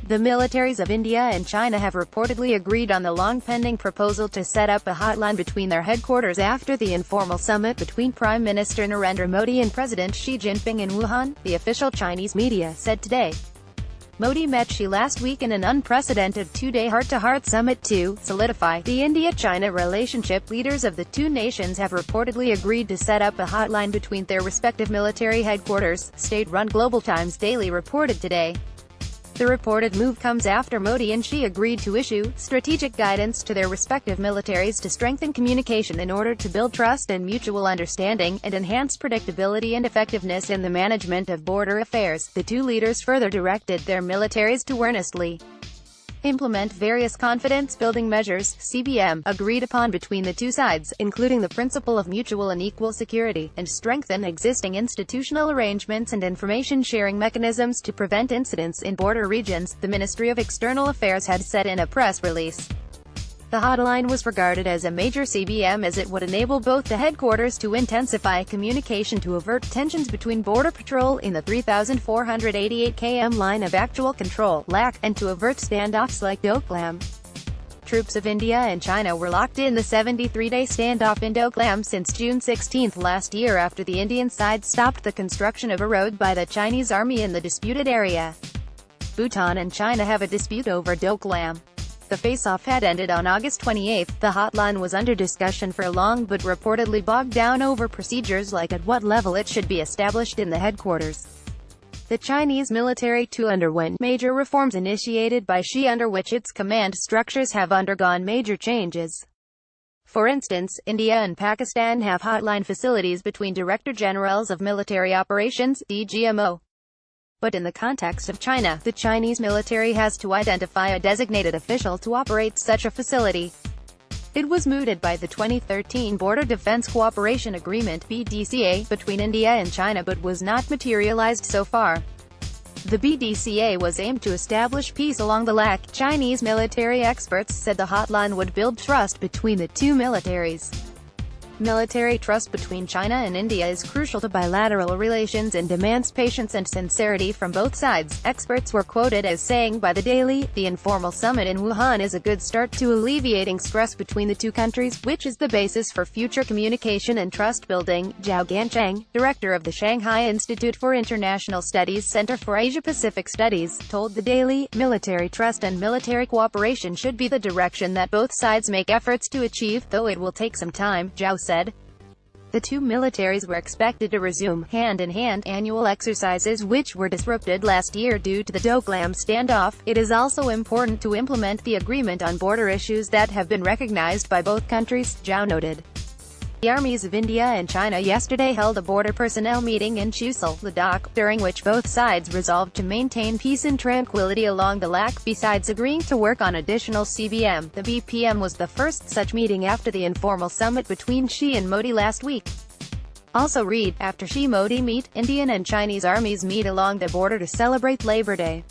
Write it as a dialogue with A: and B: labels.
A: The militaries of India and China have reportedly agreed on the long-pending proposal to set up a hotline between their headquarters after the informal summit between Prime Minister Narendra Modi and President Xi Jinping in Wuhan, the official Chinese media said today. Modi met Xi last week in an unprecedented two-day heart-to-heart summit to solidify the India-China relationship. Leaders of the two nations have reportedly agreed to set up a hotline between their respective military headquarters, state-run Global Times Daily reported today. The reported move comes after Modi and Xi agreed to issue strategic guidance to their respective militaries to strengthen communication in order to build trust and mutual understanding, and enhance predictability and effectiveness in the management of border affairs. The two leaders further directed their militaries to earnestly implement various confidence-building measures, CBM, agreed upon between the two sides, including the principle of mutual and equal security, and strengthen existing institutional arrangements and information-sharing mechanisms to prevent incidents in border regions, the Ministry of External Affairs had said in a press release. The hotline was regarded as a major CBM as it would enable both the headquarters to intensify communication to avert tensions between Border Patrol in the 3,488 km line of actual control, LAC, and to avert standoffs like Doklam. Troops of India and China were locked in the 73-day standoff in Doklam since June 16 last year after the Indian side stopped the construction of a road by the Chinese army in the disputed area. Bhutan and China have a dispute over Doklam. The face-off had ended on August 28. The hotline was under discussion for long but reportedly bogged down over procedures like at what level it should be established in the headquarters. The Chinese military too underwent major reforms initiated by Xi, under which its command structures have undergone major changes. For instance, India and Pakistan have hotline facilities between Director Generals of Military Operations, DGMO. But in the context of China, the Chinese military has to identify a designated official to operate such a facility. It was mooted by the 2013 Border Defense Cooperation Agreement (BDCA) between India and China but was not materialized so far. The BDCA was aimed to establish peace along the LAC. Chinese military experts said the hotline would build trust between the two militaries. Military trust between China and India is crucial to bilateral relations and demands patience and sincerity from both sides, experts were quoted as saying by the Daily. The informal summit in Wuhan is a good start to alleviating stress between the two countries, which is the basis for future communication and trust building, Zhao Gancheng, director of the Shanghai Institute for International Studies Center for Asia-Pacific Studies, told the Daily. Military trust and military cooperation should be the direction that both sides make efforts to achieve, though it will take some time, Zhao said. The two militaries were expected to resume, hand-in-hand, annual exercises which were disrupted last year due to the Doklam standoff. It is also important to implement the agreement on border issues that have been recognized by both countries, Zhao noted. The armies of India and China yesterday held a border personnel meeting in Chusil, Ladakh, during which both sides resolved to maintain peace and tranquility along the LAC, besides agreeing to work on additional CBM. The BPM was the first such meeting after the informal summit between Xi and Modi last week. Also read, after Xi-Modi meet, Indian and Chinese armies meet along the border to celebrate Labor Day.